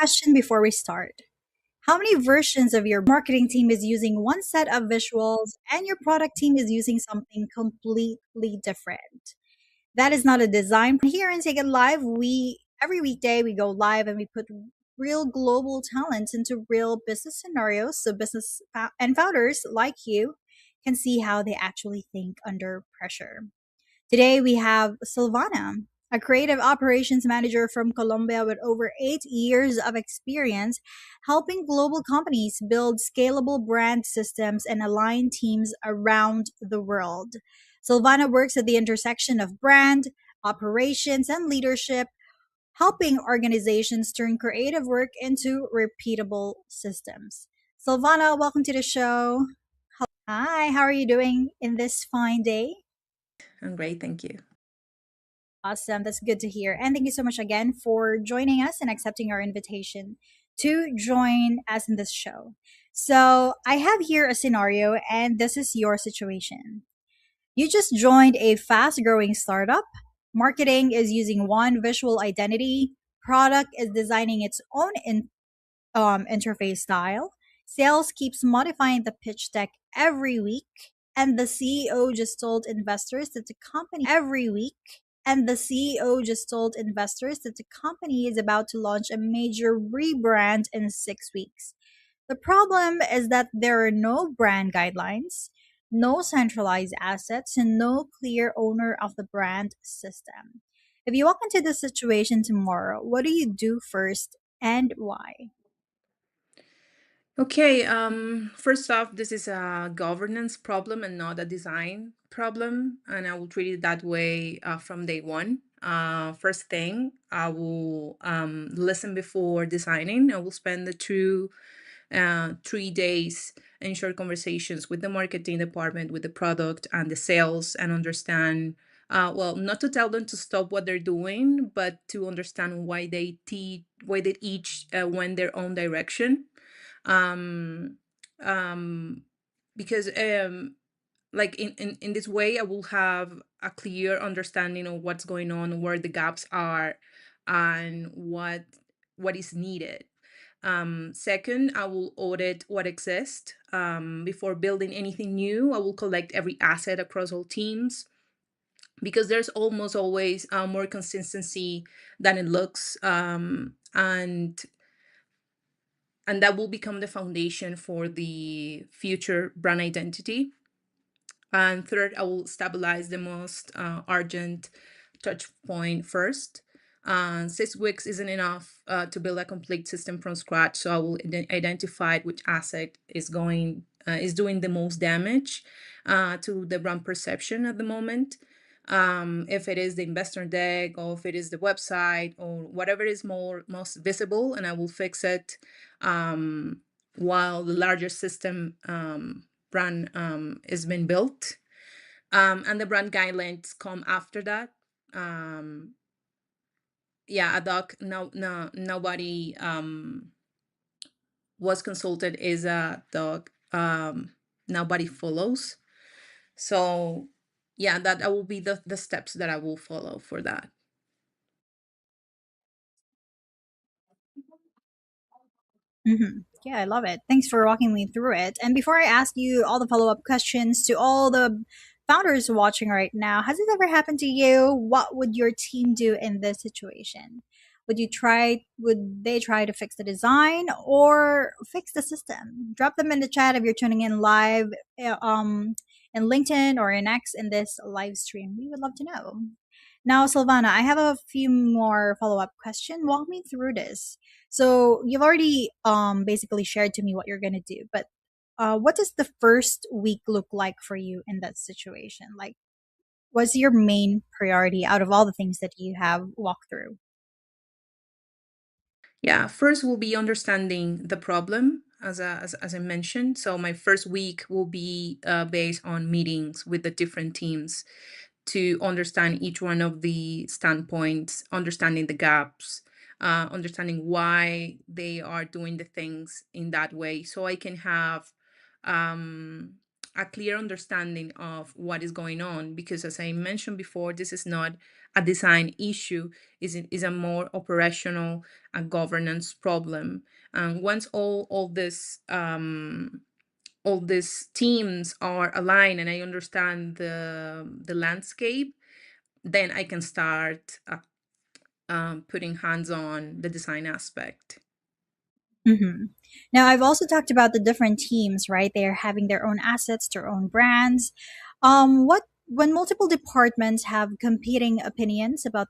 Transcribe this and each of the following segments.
question before we start. How many versions of your marketing team is using one set of visuals and your product team is using something completely different? That is not a design problem. Here in Take It Live, we every weekday we go live and we put real global talent into real business scenarios so and founders like you can see how they actually think under pressure. Today we have Silvana, a creative operations manager from Colombia with over 8 years of experience helping global companies build scalable brand systems and align teams around the world. Silvana works at the intersection of brand, operations, and leadership, helping organizations turn creative work into repeatable systems. Silvana, welcome to the show. Hi, how are you doing in this fine day? I'm great, thank you. Awesome. That's good to hear. And thank you so much again for joining us and accepting our invitation to join us in this show. So, I have here a scenario, and this is your situation. You just joined a fast growing startup. Marketing is using one visual identity, product is designing its own interface style. Sales keeps modifying the pitch deck every week, and the CEO just told investors that the company is about to launch a major rebrand in 6 weeks. The problem is that there are no brand guidelines, no centralized assets, and no clear owner of the brand system. If you walk into this situation tomorrow, what do you do first and why? Okay, first off, this is a governance problem and not a design problem, and I will treat it that way from day one. First thing, I will listen before designing. I will spend the 3 days in short conversations with the marketing department, with the product and the sales, and understand. Well, not to tell them to stop what they're doing, but to understand why they each went their own direction. um um because like in this way I will have a clear understanding of what's going on, where the gaps are, and what is needed. Second, I will audit what exists. Before building anything new, I will collect every asset across all teams, because there's almost always more consistency than it looks. And that will become the foundation for the future brand identity. And third, I will stabilize the most urgent touch point first. 6 weeks isn't enough to build a complete system from scratch, so I will identify which asset is doing the most damage to the brand perception at the moment. If it is the investor deck, or if it is the website, or whatever is most visible, and I will fix it, while the larger system brand is being built. And the brand guidelines come after that. Um, yeah, a doc, nobody was consulted, is a doc, nobody follows. So yeah, that will be the steps that I will follow for that. Yeah, I love it. Thanks for walking me through it. And before I ask you all the follow up questions to all the founders watching right now, has it ever happened to you? What would your team do in this situation? Would they try to fix the design or fix the system? Drop them in the chat if you're tuning in live in LinkedIn or in X in this live stream. We would love to know. Now, Silvana, I have a few more follow up questions. Walk me through this. So you've already basically shared to me what you're gonna do, but what does the first week look like for you in that situation? Like, what's your main priority out of all the things that you have walked through? Yeah, first will be understanding the problem, as I mentioned. So my first week will be based on meetings with the different teams to understand each one of the standpoints, understanding the gaps, understanding why they are doing the things in that way, so I can have um, a clear understanding of what is going on, because as I mentioned before, this is not a design issue, is a more operational and governance problem. And once all these teams are aligned and I understand the landscape, then I can start putting hands on the design aspect. Hmm. Now, I've also talked about the different teams, right? They're having their own assets, their own brands. What when multiple departments have competing opinions about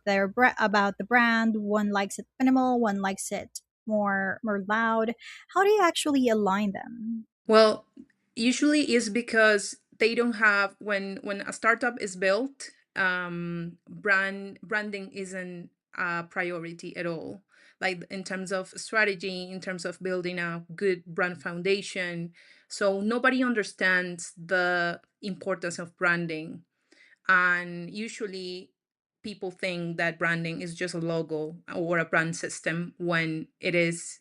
about the brand, one likes it minimal, one likes it more loud. How do you actually align them? Well, usually is because they don't have, when a startup is built, branding isn't a priority at all. Like in terms of strategy, in terms of building a good brand foundation, so nobody understands the importance of branding. And usually people think that branding is just a logo or a brand system, when it is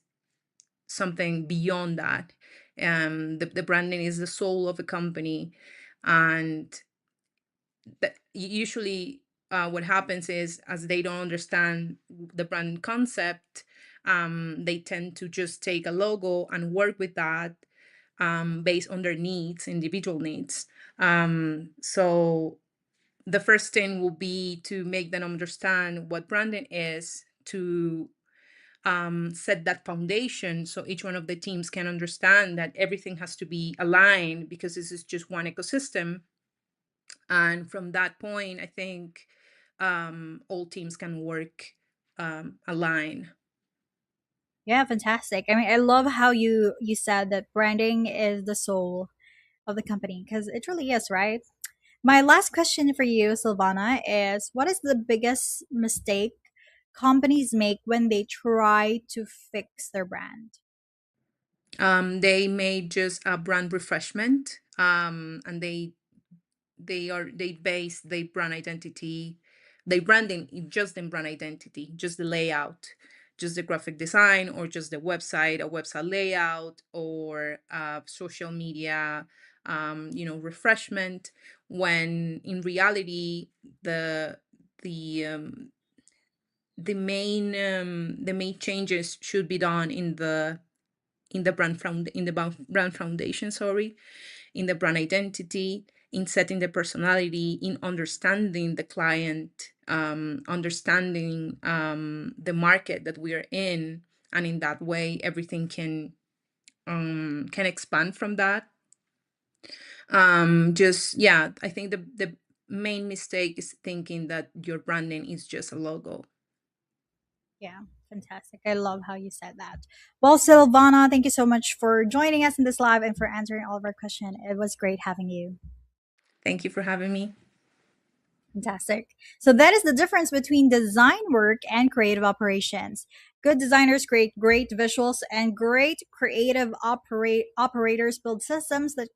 something beyond that. The branding is the soul of a company. And that usually, what happens is, as they don't understand the brand concept, they tend to just take a logo and work with that, based on their needs, individual needs. So the first thing will be to make them understand what branding is, to set that foundation, so each one of the teams can understand that everything has to be aligned, because this is just one ecosystem. And from that point, I think all teams can work align. Yeah, fantastic. I mean, I love how you said that branding is the soul of the company because it really is, right? My last question for you, Silvana, is what is the biggest mistake companies make when they try to fix their brand? They made just a brand refreshment, and they base their brand identity, they branding just in brand identity, just the layout, just the graphic design, or just the website, a website layout, or social media, refreshment. When in reality, the the um, the main changes should be done in the brand foundation, sorry, in the brand identity, in setting the personality, in understanding the client, understanding the market that we are in, and in that way, everything can expand from that. Just yeah, I think the main mistake is thinking that your branding is just a logo. Yeah, fantastic. I love how you said that. Well, Silvana, thank you so much for joining us in this live and for answering all of our questions. It was great having you. Thank you for having me. Fantastic. So that is the difference between design work and creative operations. Good designers create great visuals, and great creative operators build systems that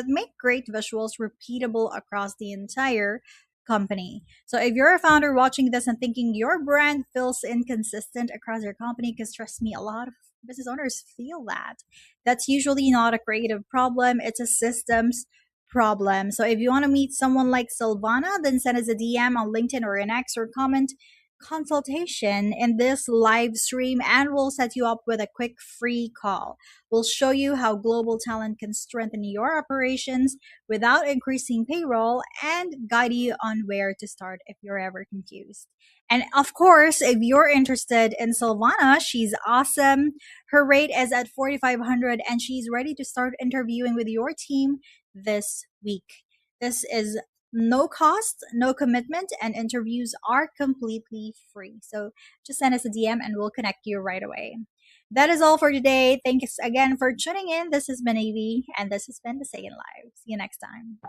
make great visuals repeatable across the entire company. So if you're a founder watching this and thinking your brand feels inconsistent across your company, because trust me, a lot of business owners feel that. That's usually not a creative problem, it's a systems problem. So if you want to meet someone like Silvana, then send us a DM on LinkedIn or an X or comment consultation in this live stream and we'll set you up with a quick free call. We'll show you how global talent can strengthen your operations without increasing payroll and guide you on where to start if you're ever confused. And of course, if you're interested in Silvana, she's awesome. Her rate is at 4,500 and she's ready to start interviewing with your team this week. This is no cost, no commitment, and interviews are completely free. So just send us a DM and we'll connect you right away. That is all for today. Thanks again for tuning in. This has been Avi, and this has been the Sagan Live. See you next time.